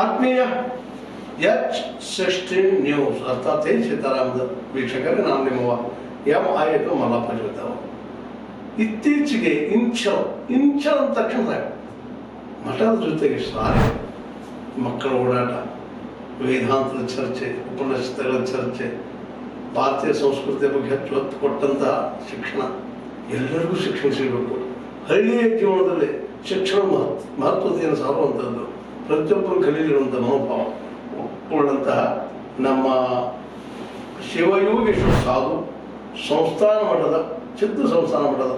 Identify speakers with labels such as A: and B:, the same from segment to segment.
A: ಆತ್ಮೀಯ H16 news ಅರ್ಥಾತ್ ಸೀತಾರಾಮದ ವೀಕ್ಷಕರೇ, ನಾನು ನಿಮ್ಮ MIF ಮಲ್ಲಪ್ಪ ಜೋತಾವ. ಇತ್ತೀಚೆಗೆ ಇಂಚ ಅಂದ ತಕ್ಷಣ ಮಠದ ಜೊತೆಗೆ ಶಾಲೆ, ಮಕ್ಕಳ ಓಡಾಟ, ವೇದಾಂತದ ಚರ್ಚೆ, ಉಪನಿಷತ್ತುಗಳ ಚರ್ಚೆ, ಭಾರತೀಯ ಸಂಸ್ಕೃತಿಯ ಬಗ್ಗೆ ಹೆಚ್ಚು ಒತ್ತು ಕೊಟ್ಟಂತಹ ಶಿಕ್ಷಣ, ಎಲ್ಲರಿಗೂ ಶಿಕ್ಷಣ ಸಿಗಬೇಕು. ಹಳ್ಳಿಯ ಜೀವನದಲ್ಲಿ ಶಿಕ್ಷಣ ಮಹತ್ವತೆಯನ್ನು ಸಾರುವಂಥದ್ದು, ಪ್ರತಿಯೊಬ್ಬರು ಕಲಿಯಿರುವಂಥ ಮನೋಭಾವ ಉಳ್ಳಂತಹ ನಮ್ಮ ಶಿವಯೋಗೇಶ್ವರ ಸಾಧು ಸಂಸ್ಥಾನ ಮಠದ ಸಿದ್ಧ ಸಂಸ್ಥಾನ ಮಠದ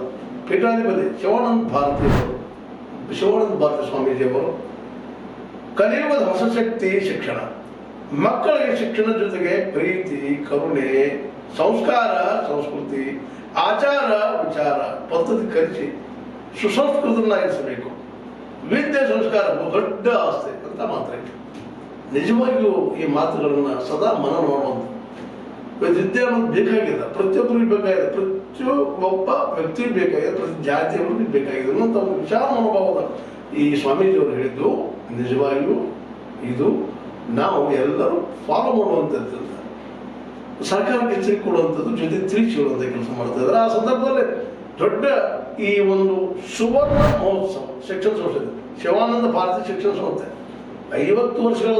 A: ಪೀಠಾಧಿಪತಿ ಶಿವಾನಂದ ಭಾರತಿ ಸ್ವಾಮೀಜಿಯವರು ಕಲಿಯುವ ಹೊಸಶಕ್ತಿ ಶಿಕ್ಷಣ, ಮಕ್ಕಳಿಗೆ ಶಿಕ್ಷಣದ ಜೊತೆಗೆ ಪ್ರೀತಿ, ಕರುಣೆ, ಸಂಸ್ಕಾರ, ಸಂಸ್ಕೃತಿ, ಆಚಾರ, ವಿಚಾರ ಪದ್ಧತಿ ಕಲಿಸಿ ಸುಸಂಸ್ಕೃತನಾಗಿಸಬೇಕು. ವಿದ್ಯೆ ಸಂಸ್ಕಾರ ದೊಡ್ಡ ಆಸ್ತಿ ಅಂತ ಮಾತ್ರ. ನಿಜವಾಗಿಯೂ ಈ ಮಾತುಗಳನ್ನು ಸದಾ ಮನ ಮಾಡುವಂಥ ವಿದ್ಯೆ ಅನ್ನೋದು ಬೇಕಾಗಿದೆ, ಪ್ರತಿಯೊಬ್ಬರಿಗೆ ಬೇಕಾಗಿದೆ, ಪ್ರತಿಯೊಬ್ಬ ವ್ಯಕ್ತಿಗೆ ಬೇಕಾಗಿದೆ, ಪ್ರತಿ ಜಾತಿಯವರಿಗೆ ಬೇಕಾಗಿದೆ ಅನ್ನೋಂಥ ಒಂದು ವಿಚಾರ ಮನೋಭಾವದ ಈ ಸ್ವಾಮೀಜಿಯವರು ಹೇಳಿದ್ದು ನಿಜವಾಗಿಯೂ ಇದು ನಾವು ಎಲ್ಲರೂ ಫಾಲೋ ಮಾಡುವಂಥದ್ದು. ಸರ್ಕಾರಕ್ಕೆ ಎಚ್ಚರಿಕೆ ಕೊಡುವಂಥದ್ದು, ಜೊತೆ ತಿಳಿಸಿ ಹೇಳುವಂಥ ಕೆಲಸ ಮಾಡ್ತಾ ಇದ್ದಾರೆ. ಆ ಸಂದರ್ಭದಲ್ಲಿ ದೊಡ್ಡ ಈ ಒಂದು ಸುವರ್ಣ ಮಹೋತ್ಸವ ಶಿಕ್ಷಣ ಸಂಸ್ಥೆ ಶಿವಾನಂದ ಭಾರತಿ ಶಿಕ್ಷಣ ಸಂಸ್ಥೆ 50 ವರ್ಷಗಳ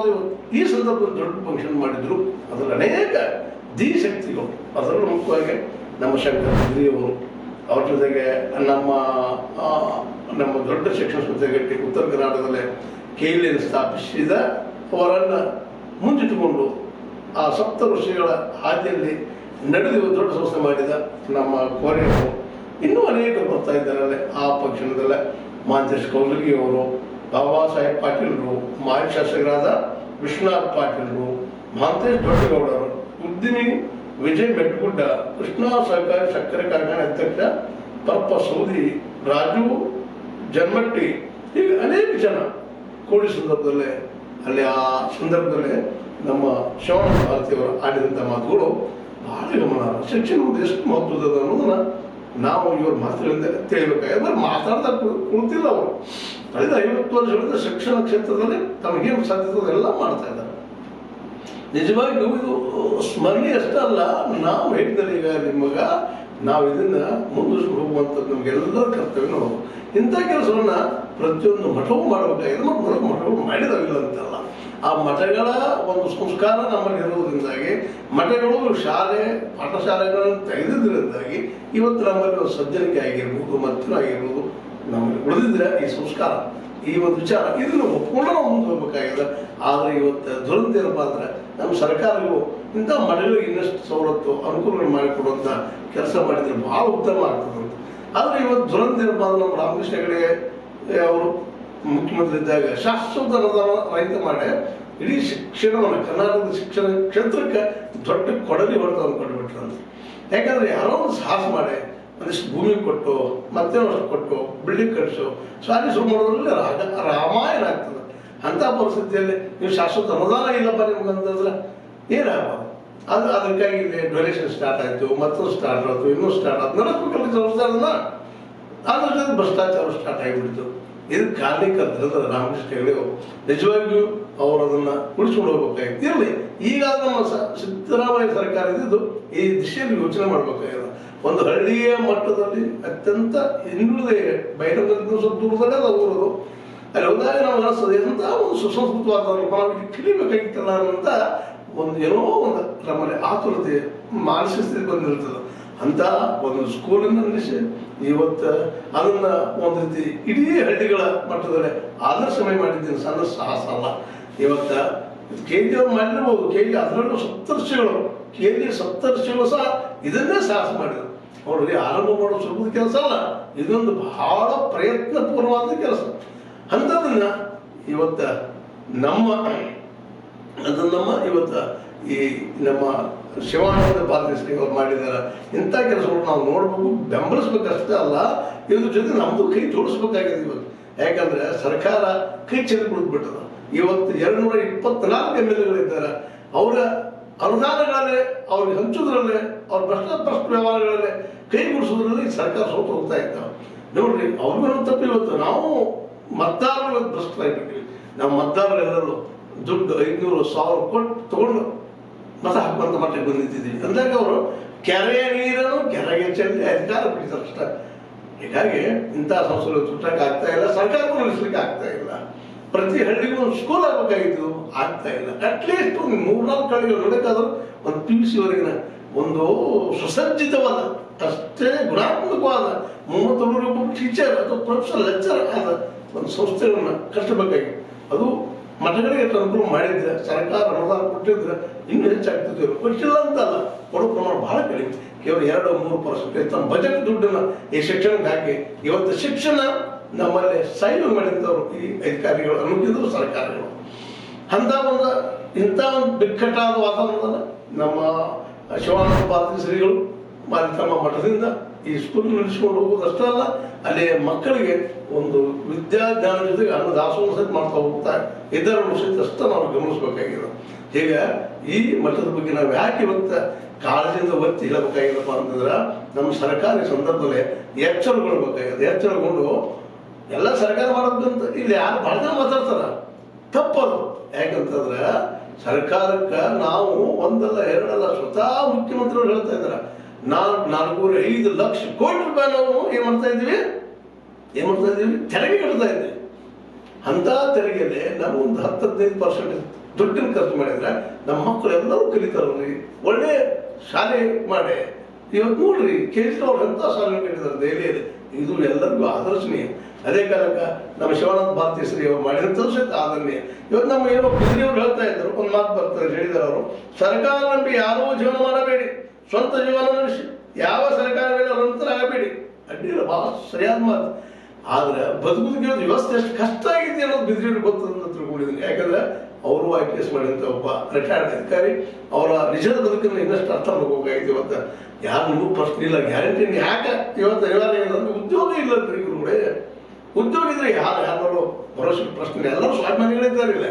A: ಈ ಸಂದರ್ಭದಲ್ಲಿ ದೊಡ್ಡ ಫಂಕ್ಷನ್ ಮಾಡಿದ್ರು. ಅದರಲ್ಲಿ ಅನೇಕ ಶಕ್ತಿಗಳು, ಅದರಲ್ಲೂ ಮುಖ್ಯವಾಗಿ ನಮ್ಮ ಶಂಕರ ಅವರು, ಅವ್ರ ಜೊತೆಗೆ ನಮ್ಮ ದೊಡ್ಡ ಶಿಕ್ಷಣ ಸಂಸ್ಥೆಗೆ ಉತ್ತರ ಕರ್ನಾಟಕದಲ್ಲೇ KLN ಸ್ಥಾಪಿಸಿದ ಅವರನ್ನು ಮುಂದಿಟ್ಟುಕೊಂಡು ಆ 70 ವರ್ಷಗಳ ಹಾದಿಯಲ್ಲಿ ನಡೆದು ದೊಡ್ಡ ಸಂಸ್ಥೆ ಮಾಡಿದ ನಮ್ಮ ಕೋರೆಯವರು ಇನ್ನೂ ಅನೇಕರು ಬರ್ತಾ ಇದ್ದಾರಲ್ಲೇ. ಆ ಪಕ್ಷಣದಲ್ಲೇ ಮಾಂತೇಶ್ ಕೌಲಗಿ ಅವರು, ಬಾಬಾ ಸಾಹೇಬ್ ಪಾಟೀಲ್ರು, ಮಾಜಿ ಶಾಸಕರಾದ ವಿಶ್ವನಾಥ್ ಪಾಟೀಲ್ರು, ಮಹಾಂತೇಶ್ ದೊಡ್ಡಗೌಡರು, ಉದ್ದಿಮಿ ವಿಜಯ್ ಮೆಟ್ಗುಡ್ಡ, ಕೃಷ್ಣ ಸಹಕಾರಿ ಸಕ್ಕರೆ ಕಾರ್ಖಾನೆ ಅಧ್ಯಕ್ಷ ಪರಪ್ಪ ಸೌದಿ, ರಾಜು ಜನ್ಮಟ್ಟಿ, ಹೀಗೆ ಅನೇಕ ಜನ ಕೂಡಿ ಸಂದರ್ಭದಲ್ಲೇ ಅಲ್ಲಿ ಆ ಸಂದರ್ಭದಲ್ಲಿ ನಮ್ಮ ಶಿವಾನಂದ ಭಾರತಿಯವರು ಆಡಿದಂಥ ಮಾತುಗಳು ಬಹಳ ಗಮನ. ಶಿಕ್ಷಣ ಎಷ್ಟು ಮಹತ್ವದ ಅನ್ನೋದನ್ನ ನಾವು ಇವ್ರ ಮಾತುಗಳಿಂದ ತಿಳಿಬೇಕಾದ್ರೆ ಮಾತಾಡ್ತಾ ಕುಳಿತಿಲ್ಲ. ಅವರು ಕಳೆದ 50 ವರ್ಷಗಳಿಂದ ಶಿಕ್ಷಣ ಕ್ಷೇತ್ರದಲ್ಲಿ ತಮಗೇನು ಸಾಧ್ಯತೆ ಎಲ್ಲ ಮಾಡ್ತಾ ಇದ್ದಾರೆ. ನಿಜವಾಗಿಯೂ ಇದು ಸ್ಮರಣೆ ಅಷ್ಟೇ ಅಲ್ಲ, ನಾವು ಹೇಳಿದರೆ ಈಗ ನಿಮಗ ನಾವು ಇದನ್ನ ಮುಂದುವರಿಸಿ ಹೋಗುವಂಥದ್ದು ನಮಗೆಲ್ಲರ ಕರ್ತವ್ಯ. ನಾವು ಇಂಥ ಕೆಲಸವನ್ನ ಪ್ರತಿಯೊಂದು ಮಠವೂ ಮಾಡಬೇಕಾಗಿದೆ, ಮತ್ತು ಮಠವು ಮಾಡಿದಾವಿಲ್ಲ ಅಂತಲ್ಲ. ಆ ಮಠಗಳ ಒಂದು ಸಂಸ್ಕಾರ ನಮ್ಮಲ್ಲಿ ಇರುವುದರಿಂದಾಗಿ, ಮಠಗಳು ಶಾಲೆ ಪಾಠಶಾಲೆಗಳನ್ನು ತೆಗೆದಿದ್ದರಿಂದಾಗಿ ಇವತ್ತು ನಮ್ಮಲ್ಲಿ ಒಂದು ಸಜ್ಜನಿಕೆ ಆಗಿರ್ಬೋದು, ಮತ್ತೂ ಆಗಿರ್ಬೋದು, ನಮ್ಮಲ್ಲಿ ಉಳಿದಿದ್ರೆ ಈ ಸಂಸ್ಕಾರ, ಈ ಒಂದು ವಿಚಾರ ಇದನ್ನು ಒಪ್ಕೊಂಡು ನಾವು ಮುಂದೆ ಹೋಗ್ಬೇಕಾಗಿದೆ. ಆದರೆ ಇವತ್ತು ದುರಂತ ಏನಪ್ಪ ಅಂದ್ರೆ ನಮ್ಮ ಸರ್ಕಾರಗಳು ಇಂಥ ಮಠಗಳಿಗೆ ಇನ್ನಷ್ಟು ಸವಲತ್ತು ಅನುಕೂಲಗಳು ಮಾಡಿಕೊಡುವಂಥ ಕೆಲಸ ಮಾಡಿದರೆ ಭಾಳ ಉತ್ತಮ ಆಗ್ತದೆ. ಆದರೆ ಇವತ್ತು ದುರಂತ ಏನಪ್ಪ ಅಂದ್ರೆ ನಮ್ಮ ರಾಮಕೃಷ್ಣ ಹೆಗಡೆ ಅವರು ಮುಖ್ಯಮಂತ್ರಿ ಇದ್ದಾಗ ಶಾಶ್ವತ ಅನುದಾನ ರಹಿತ ಮಾಡಿ ಇಡೀ ಶಿಕ್ಷಣವನ್ನು ಕರ್ನಾಟಕದ ಶಿಕ್ಷಣ ಕ್ಷೇತ್ರಕ್ಕೆ ದೊಡ್ಡ ಕೊಡಲಿ ಹೊಡೆತವನ್ನು ಕೊಟ್ಟುಬಿಟ್ರಂತ. ಯಾಕಂದ್ರೆ ಯಾರೋ ಒಂದು ಸಾಹಸ ಮಾಡಿ ಒಂದಿಷ್ಟು ಭೂಮಿ ಕೊಟ್ಟು ಮತ್ತೆ ಅಷ್ಟು ಕೊಟ್ಟು ಬಿಲ್ಡಿಂಗ್ ಕಟ್ಟಿಸು ಶಾಲೆ ಶುರು ಮಾಡೋದ್ರಲ್ಲಿ ರಾಮಾಯಣ ಆಗ್ತದೆ. ಅಂಥ ಪರಿಸ್ಥಿತಿಯಲ್ಲಿ ನೀವು ಶಾಶ್ವತ ಅನುದಾನ ಇಲ್ಲಪ್ಪ ನಿಮ್ಗಂತಂದ್ರೆ ಏನಾಗಬಾರ್ದು. ಅದಕ್ಕಾಗಿ ಇಲ್ಲಿ ಡೊನೇಷನ್ ಸ್ಟಾರ್ಟ್ ಆಯಿತು, ಮತ್ತೊಂದು ಸ್ಟಾರ್ಟ್ ಆಯಿತು, ಇನ್ನೂ ಸ್ಟಾರ್ಟ್ ಆಯ್ತು, ನಡೆಸಬೇಕಲ್ಲ ಸಂಸ್ಥೆಗಳನ್ನ. ಅದ್ರ ಜೊತೆ ಭ್ರಷ್ಟಾಚಾರ ಸ್ಟಾರ್ಟ್ ಆಗಿಬಿಡ್ತು. ಇದಕ್ಕೆ ಕಾರಣೀಕರ್ತಂದ್ರೆ ರಾಮಕೃಷ್ಣ ಹೆಗಡೆ ನಿಜವಾಗಿಯೂ ಅವರು ಅದನ್ನ ಉಳಿಸ್ಕೊಂಡು ಹೋಗ್ಬೇಕಾಗಿತ್ತು. ಇರಲಿ, ಈಗ ನಮ್ಮ ಸಿದ್ದರಾಮಯ್ಯ ಸರ್ಕಾರ ಇದ್ದಿದ್ದು ಈ ದಿಶೆಯಲ್ಲಿ ಯೋಚನೆ ಮಾಡ್ಬೇಕಾಗಿದೆ. ಒಂದು ಹಳ್ಳಿಯ ಮಟ್ಟದಲ್ಲಿ ಅತ್ಯಂತ ಹಿಂದುಳಿದ ಬೈರಗದಿಂದ ಸ್ವಲ್ಪ ದೂರದಲ್ಲೇ ಅದು ಊರದು. ಅಲ್ಲಿ ಹೋದಾಗ ನಾವು ಅನಿಸ್ತದೆ ಅಂತ ಒಂದು ಸುಸಂಸ್ಕೃತವಾದ ನಾವು ಕಲಿಬೇಕಾಗಿತ್ತಲ್ಲ ಅನ್ನೋಂಥ ಒಂದು ಏನೋ ಒಂದು ನಮ್ಮಲ್ಲಿ ಆತುರತೆ ಮಾನಸಿಕ ಸ್ಥಿತಿ ಬಂದಿರ್ತದೆ. ಅಂತ ಒಂದು ಸ್ಕೂಲನ್ನು ನಡೆಸಿ ಇವತ್ತು ಅದನ್ನ ಒಂದು ರೀತಿ ಇಡೀ ಹಳ್ಳಿಗಳ ಮಟ್ಟದಲ್ಲಿ ಆದರ್ಶಮಯ ಮಾಡಿದ್ದೀನಿ. ಸಣ್ಣ ಸಾಹಸ ಅಲ್ಲ. ಇವತ್ತ KG ಅವ್ರು ಮಾಡಿರ್ಬೋದು, KG ಅದರಲ್ಲೂ ಸಪ್ತರ್ಷಿಗಳು, KG ಸಪ್ತರ್ಷಿಗಳು ಸಹ ಇದನ್ನೇ ಸಾಹಸ ಮಾಡಿದ್ರು. ಅವ್ರಿಗೆ ಆರಂಭ ಮಾಡೋ ಸುಲಭದ ಕೆಲಸ ಅಲ್ಲ, ಇದೊಂದು ಬಹಳ ಪ್ರಯತ್ನ ಪೂರ್ವವಾದ ಕೆಲಸ. ಅಂಥದನ್ನ ಇವತ್ತ ಇವತ್ತ ಈ ನಮ್ಮ ಶಿವಾನಂದ ಭಾರತಿ ಅವ್ರು ಮಾಡಿದಾರ. ಇಂಥ ಕೆಲಸಗಳು ನಾವು ನೋಡ್ಬೇಕು, ಬೆಂಬಲಿಸ್ಬೇಕಷ್ಟೇ ಅಲ್ಲ, ಇದ್ರ ಜೊತೆ ನಮ್ದು ಕೈ ಜೋಡಿಸ್ಬೇಕಾಗಿದೆ ಇವತ್ತು. ಯಾಕಂದ್ರೆ ಸರ್ಕಾರ ಕೈ ಚೆಲ್ಲಿ ಕುಳಿತುಬಿಟ್ಟದ. ಇವತ್ತು 224 MLAಗಳಿದ್ದಾರೆ. ಅವರ ಅನುದಾನಗಳಲ್ಲೇ ಅವ್ರಿಗೆ ಹಂಚೋದ್ರಲ್ಲೇ ಅವ್ರ ಭ್ರಷ್ಟ ವ್ಯವಹಾರಗಳಲ್ಲೇ ಕೈಗೂಡಿಸೋದ್ರಲ್ಲಿ ಸರ್ಕಾರ ಸೋತು ಹೋಗ್ತಾ ಇದ್ದಾವೆ. ನೋಡ್ರಿ, ಅವ್ರಿಗೂ ತಪ್ಪು. ಇವತ್ತು ನಾವು ಮತದಾರರು ಭ್ರಷ್ಟರಾಗಿಬಿಟ್ಟಿವಿ. ನಮ್ಮ ಮತದಾರರೆಲ್ಲರೂ ದುಡ್ಡು 500,000 ಕೊಟ್ಟು ತಗೊಂಡು ಮತ ಹಾಕುವಂತ ಮಟ್ಟಿಗೆ ಬಂದಿದ್ದೀವಿ ಅಂದಾಗ ಅವರು ಕೆರೆಯ ನೀರನ್ನು ಕೆರೆಗೆ ಚೆಲ್ಲಿ ಅಧಿಕಾರ ಪಡಿತಾರೆ ಅಷ್ಟೇ. ಹೀಗಾಗಿ ಇಂಥ ಸಂಸ್ಥೆಗಳು ತುಟ್ಟಕ್ಕೆ ಆಗ್ತಾ ಇಲ್ಲ, ಸರ್ಕಾರಕ್ಕೂ ನಡೆಸಲಿಕ್ಕೆ ಆಗ್ತಾ ಇಲ್ಲ. ಪ್ರತಿ ಹಳ್ಳಿಗೂ ಒಂದು ಸ್ಕೂಲ್ ಆಗಬೇಕಾಗಿತ್ತು, ಆಗ್ತಾ ಇಲ್ಲ. ಅಟ್ಲೀಸ್ಟ್ ಒಂದು 3-4 ಕಡೆಗಳು ನೋಡೋಕ್ಕಾದ್ರೂ ಒಂದು PUC ವರೆಗಿನ ಒಂದು ಸುಸಜ್ಜಿತವಾದ ಅಷ್ಟೇ ಗುಣಾತ್ಮಕವಾದ 30 ಟೀಚರ್ ಅಥವಾ ಪ್ರೊಫೆಸರ್ ಲೆಕ್ಚರ್ ಆದ ಒಂದು ಸಂಸ್ಥೆಗಳನ್ನ ಕಟ್ಟಬೇಕಾಗಿ ಅದು ಮಠಗಳಿಗೆ ಅನುಕೂಲ ಮಾಡಿದ್ರೆ ಸರ್ಕಾರ ಅನುದಾನ ಕೊಟ್ಟಿದ್ರೆ ಇನ್ನೂ ಹೆಚ್ಚಾಗ್ತಿದ್ವಿ. ಕೊಟ್ಟಿಲ್ಲ ಅಂತಲ್ಲ, ಕೊಡೋ ಪ್ರಮಾಣ ಬಹಳ ಕಡಿಮೆ, ಕೇವಲ 2-3% ತಮ್ಮ ಬಜೆಟ್ ದುಡ್ಡನ್ನ ಈ ಶಿಕ್ಷಣಕ್ಕೆ ಹಾಕಿ ಇವತ್ತು ಶಿಕ್ಷಣ ನಮ್ಮಲ್ಲಿ ಸೈನ್ ಮಾಡಿದ್ದವರು ಈ ಅಧಿಕಾರಿಗಳು ಅನ್ನೋದಿದ್ರು ಸರ್ಕಾರಗಳು. ಅಂತ ಇಂಥ ಒಂದು ಬಿಕ್ಕಟ್ಟಾದ ವಾತಾವರಣದ ನಮ್ಮ ಶಿವಾನಂದ ಭಾರತಿ ಶ್ರೀಗಳು ತಮ್ಮ ಮಠದಿಂದ ಈ ಸ್ಕೂಲ್ ನಡೆಸಿಕೊಂಡು ಹೋಗೋದಷ್ಟೇ ಅಲ್ಲ, ಅಲ್ಲಿ ಮಕ್ಕಳಿಗೆ ಒಂದು ವಿದ್ಯಾಜ್ಞಾನ ಜೊತೆಗೆ ಅನ್ನದಾಸೋಹ ಸಹಿತ ಮಾಡ್ತಾ ಹೋಗ್ತಾ ಇದರ ಸಹಿತ ಅಷ್ಟೇ ನಾವು ಗಮನಿಸಬೇಕಾಗಿದೆ. ಈಗ ಈ ಮಠದ ಬಗ್ಗೆ ನಾವು ಯಾಕೆ ಇವತ್ತು ಕಾಳಜಿಯಿಂದ ಒತ್ತಿ ಹೇಳಬೇಕಾಗಿಲ್ಲಪ್ಪ ಅಂತಂದ್ರೆ ನಮ್ಮ ಸರ್ಕಾರಿ ಸಂದರ್ಭದಲ್ಲಿ ಎಚ್ಚರಗೊಳ್ಬೇಕಾಗಿದೆ. ಎಚ್ಚರಗೊಂಡು ಎಲ್ಲ ಸರ್ಕಾರ ಮಾಡೋದಂತ ಇಲ್ಲಿ ಯಾರು ಭಾಳ ಜನ ಮಾತಾಡ್ತಾರ, ತಪ್ಪದು. ಯಾಕಂತಂದ್ರೆ ಸರ್ಕಾರಕ್ಕೆ ನಾವು 1-2 ಸ್ವತಃ ಮುಖ್ಯಮಂತ್ರಿಗಳು ಹೇಳ್ತಾ ಇದ್ದಾರೆ 4-5 ಲಕ್ಷ ಕೋಟಿ ರೂಪಾಯಿ ನಾವು ಏನ್ ಮಾಡ್ತಾ ಇದ್ದೀವಿ ತೆರಿಗೆ ಕಟ್ತಾ ಇದ್ದೀವಿ. ಅಂತ ತೆರಿಗೆಯಲ್ಲಿ ನಾವು ಒಂದು 10-15% ದುಡ್ಡನ್ನು ಖರ್ಚು ಮಾಡಿದ್ರೆ ನಮ್ಮ ಮಕ್ಕಳು ಎಲ್ಲರೂ ಕಲಿತಾರ್ರಿ, ಒಳ್ಳೆ ಶಾಲೆ ಮಾಡಿ. ಇವತ್ತು ನೋಡ್ರಿ ಕೇಜ್ರಿವಾಲ್ ಎಂತ ಶಾಲೆ ಕಟ್ಟಿದ್ದಾರೆ ದೆಹಲಿಯಲ್ಲಿ, ಇದು ಎಲ್ಲರಿಗೂ ಆದರ್ಶನೀಯ. ಅದೇ ಕಾಲಕ್ಕೆ ನಮ್ಮ ಶಿವಾನಂದ ಭಾರತಿ ಶ್ರೀ ಅವರು ಮಾಡಿದಂಥದ್ದು ಸಹಿತ ಆದರಣೀಯ. ಇವತ್ತು ನಮ್ಮ ಏನೋ ಬಿದ್ರಿಯವರು ಹೇಳ್ತಾ ಇದ್ರು, ಒಂದು ಮಾತು ಬರ್ತಾರೆ, ಹೇಳಿದಾರೆ ಅವರು, ಸರ್ಕಾರ ನಂಬಿ ಯಾರೂ ಜೀವನ ಮಾಡಬೇಡಿ, ಸ್ವಂತ ಜೀವನ ನಡೆಸಿ, ಯಾವ ಸರ್ಕಾರ ಮೇಲೆ ಅವರಂತರ ಆಗಬೇಡಿ. ಅಡ್ಡಿಲ್ಲ, ಬಹಳ ಸರಿಯಾದ ಮಾತು. ಆದ್ರೆ ಬದುಕುದಕ್ಕೆ ವ್ಯವಸ್ಥೆ ಎಷ್ಟು ಕಷ್ಟ ಆಗಿದೆ ಅನ್ನೋದು ಬಿದ್ರಿಯವ್ರಿಗೆ ಗೊತ್ತಂತ ತಿಳ್ಕೊಂಡಿದ್ದೀನಿ. ಯಾಕಂದ್ರೆ ಅವರು IPS ಮಾಡಿದಂಥ ಒಬ್ಬ ರಿಟೈರ್ಡ್ ಅಧಿಕಾರಿ, ಅವರ ನಿಜದ ಬದುಕನ್ನು ಇನ್ನಷ್ಟು ಅರ್ಥ ಮಾಡ್ಕೋಬೇಕಾಗಿದೆ. ಇವತ್ತು ಯಾರು ನಿಮಗೂ ಪ್ರಶ್ನೆ ಇಲ್ಲ, ಗ್ಯಾರಂಟಿ ಯಾಕೆ ಇವತ್ತು ಉದ್ಯೋಗ ಇಲ್ಲ ಇವರು ಕೂಡ. ಉದ್ಯೋಗ ಇದ್ರೆ ಯಾರು ಭರೋಸೆ ಪ್ರಶ್ನೆ, ಎಲ್ಲರೂ ಸ್ವಾಭಿಮಾನಿಗಳಿದ್ದಾರಿಲ್ಲ,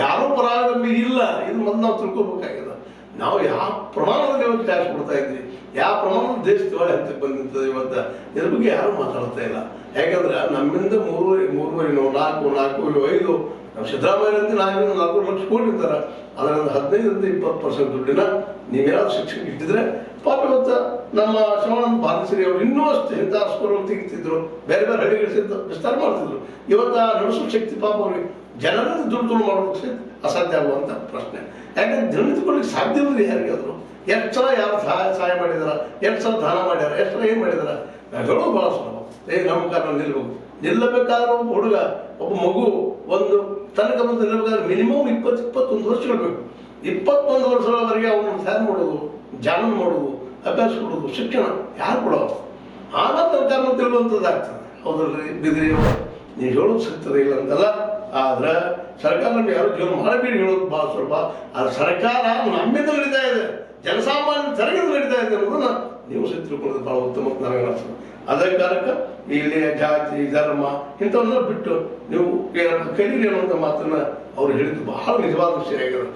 A: ಯಾರೂ ಪರಾವಲಂಬಿ ಇಲ್ಲ. ಇದು ಮೊದಲು ನಾವು ತಿಳ್ಕೊಬೇಕಾಗಿದೆ. ನಾವು ಯಾವ ಪ್ರಮಾಣದಲ್ಲಿ ಇವತ್ತು ಟ್ಯಾಕ್ಸ್ ಕೊಡ್ತಾ ಇದ್ವಿ, ಯಾವ ಪ್ರಮಾಣದ ದೇಶ ದಿವಾಳಿ ಹಂತಕ್ಕೆ ಬಂದಿರ್ತದೆ ಇವತ್ತು, ಇದ್ರ ಬಗ್ಗೆ ಯಾರು ಮಾತಾಡ್ತಾ ಇಲ್ಲ. ಯಾಕಂದ್ರೆ ನಮ್ಮಿಂದ 3-4-5 ನಾವು ಸಿದ್ದರಾಮಯ್ಯ ಅಂತ 4 ಲಕ್ಷ ಕೋಟಿ ಇರ್ತಾರೆ, ಅದರಿಂದ 15-20% ದುಡ್ಡಿನ ನೀವೇನಾದ್ರು ಶಿಕ್ಷಣ ಇಟ್ಟಿದ್ರೆ ಪಾಪ ಇವತ್ತು ನಮ್ಮ ಶಿವಾನಂದ ಭಾರತಿ ಶ್ರೀ ಅವರು ಇನ್ನೂ ಅಷ್ಟೇ ಇಂಥ ಸ್ಕೂಲ್ಗಳು ತೆಗಿತಿದ್ರು, ಬೇರೆ ಬೇರೆ ಹಳ್ಳಿಗಳು ವಿಸ್ತಾರ ಮಾಡ್ತಿದ್ರು. ಇವತ್ತು ನಡೆಸೋ ಶಕ್ತಿ ಪಾಪ ಅವ್ರಿಗೆ ಜನರಿಂದ ದುಡ್ಡು ಮಾಡೋದಕ್ಕೆ ಅಸಾಧ್ಯ ಆಗುವಂಥ ಪ್ರಶ್ನೆ. ಯಾಕಂದ್ರೆ ದಿನನಿತ್ಯಕೊಳ್ಳಿಕ್ಕೆ ಸಾಧ್ಯವಿಲ್ಲ ಯಾರಿಗಾದ್ರು. ಎಷ್ಟು ಸಲ ಯಾರು ಸಹಾಯ ಮಾಡಿದಾರ, ಎಷ್ಟು ಸಲ ದಾನ ಮಾಡ್ಯಾರ, ಎಷ್ಟು ಸಲ ಏನು ಮಾಡಿದಾರ, ನಾವು ಹೇಳೋದು ಭಾಳ ಸುಲಭ. ನಮ್ಮ ಕಾರಣ ನಿಲ್ಲಬೇಕಾದ್ರೆ ಒಬ್ಬ ಹುಡುಗ, ಒಬ್ಬ ಮಗು ಒಂದು ತನಕ ಬಂದು ನಿಲ್ಲಬೇಕಾದ್ರೆ ಮಿನಿಮಮ್ 20-21 ವರ್ಷಗಳು ಬೇಕು. 21 ವರ್ಷಗಳವರೆಗೆ ಅವನು ತಯಾರು ಮಾಡೋದು, ಜಾಮೀನು ಮಾಡೋದು, ಅಭ್ಯಾಸ ಕೊಡೋದು, ಶಿಕ್ಷಣ ಯಾರು ಕೊಡೋದು, ಆಮೇಲೆ ಸರ್ಕಾರ ತಿಳುವಂಥದ್ದಾಗ್ತದೆ. ಹೌದಲ್ರಿ ಬಿದ್ರಿ, ನೀವು ಹೇಳೋದು ಸಿಗ್ತದೆ ಇಲ್ಲ ಅಂತಲ್ಲ. ಆದ್ರೆ ಸರ್ಕಾರ ನಮ್ಗೆ ಯಾರು ಜೀವನ ಮಾಡಬೇಡಿ ಹೇಳೋದು ಭಾಳ ಸ್ವಲ್ಪ. ಆದ್ರೆ ಸರ್ಕಾರ ನಮ್ಮಿಂದ ನಡೀತಾ ಇದೆ, ಜನಸಾಮಾನ್ಯ ತೆರೆಗಿಂದ ನಡೀತಾ ಇದೆ ಅನ್ನೋದನ್ನ ನೀವು ಸಹ ತಿಳ್ಕೊಳ್ಳೋದು ಭಾಳ ಉತ್ತಮ ಅಂತ ನನಗೆ ಅನಿಸ್ತದೆ. ಅದೇ ಕಾರಣಕ್ಕೆ ಇಲ್ಲಿ ಜಾತಿ ಧರ್ಮ ಇಂಥವನ್ನ ಬಿಟ್ಟು ನೀವು ಕಲೀರಿ ಅನ್ನುವಂಥ ಮಾತನ್ನ ಅವ್ರು ಹೇಳಿದ್ದು ಬಹಳ ನಿಜವಾದ ವಿಷಯ ಆಗಿದೆ.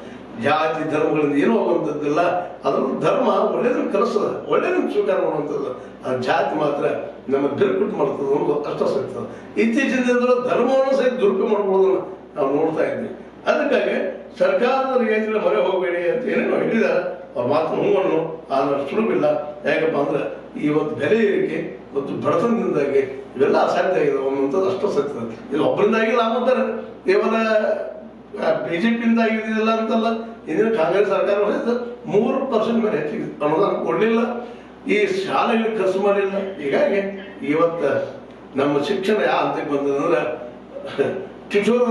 A: ಜಾತಿ ಧರ್ಮಗಳಿಂದ ಏನೂ ಆಗುವಂಥದ್ದಿಲ್ಲ, ಅದ್ರಲ್ಲಿ ಧರ್ಮ ಒಳ್ಳೇದನ್ನು ಕಲಿಸ್ತದೆ, ಒಳ್ಳೇದನ್ನು ಸ್ವೀಕಾರ ಮಾಡುವಂಥದ್ದು. ಆ ಜಾತಿ ಮಾತ್ರ ನಮ್ಮ ಬಿರುಕುಟ್ಟು ಮಾಡ್ತದೆ ಅನ್ನೋದು ಅಷ್ಟ ಸಿಗ್ತದೆ. ಇತ್ತೀಚಿನ ದಿನದಲ್ಲಿ ಧರ್ಮವನ್ನು ಸಹಿತ ದುರುಪಯೋಗ ಮಾಡ್ಕೊಳ್ಳೋದನ್ನ ನಾವು ನೋಡ್ತಾ ಇದ್ವಿ. ಅದಕ್ಕಾಗಿ ಸರ್ಕಾರದ ರಿಯಾಯಿತಿಗಳ ಮೊರೆ ಹೋಗಬೇಡಿ ಅಂತ ಏನೇನೋ ಹೇಳಿದ್ದಾರೆ, ಅವ್ರ ಮಾತನ್ನು ಹೂವನ್ನು ಆದ್ರೆ ಸುಲಭಿಲ್ಲ. ಯಾಕಪ್ಪ ಅಂದ್ರೆ ಇವತ್ತು ಬೆಲೆ ಏರಿಕೆ ಮತ್ತು ಬಡತನದಿಂದಾಗಿ ಇವೆಲ್ಲ ಅಸಾಧ್ಯ ಆಗಿದೆ ಅನ್ನುವಂಥದ್ದು ಅಷ್ಟು ಸತ್ಯ. ಇದು ಒಬ್ಬರಿಂದಾಗಿಲ್ಲ ಅಂತಾರೆ, ಕೇವಲ BJP-ಯಿಂದ ಆಗಿದ್ದಿಲ್ಲ ಅಂತಲ್ಲ, ಇಂದಿನ ಕಾಂಗ್ರೆಸ್ ಸರ್ಕಾರ 3% ಮೇಲೆ ಹೆಚ್ಚಿಗೆ ಅನುದಾನ ಕೊಡಲಿಲ್ಲ, ಈ ಶಾಲೆಗಳಿಗೆ ಖರ್ಚು ಮಾಡಲಿಲ್ಲ. ಹೀಗಾಗಿ ಇವತ್ತು ನಮ್ಮ ಶಿಕ್ಷಣ ಯಾವ ಹಂತಕ್ಕೆ ಬಂತಂದ್ರೆ ಕಿಶೋರ್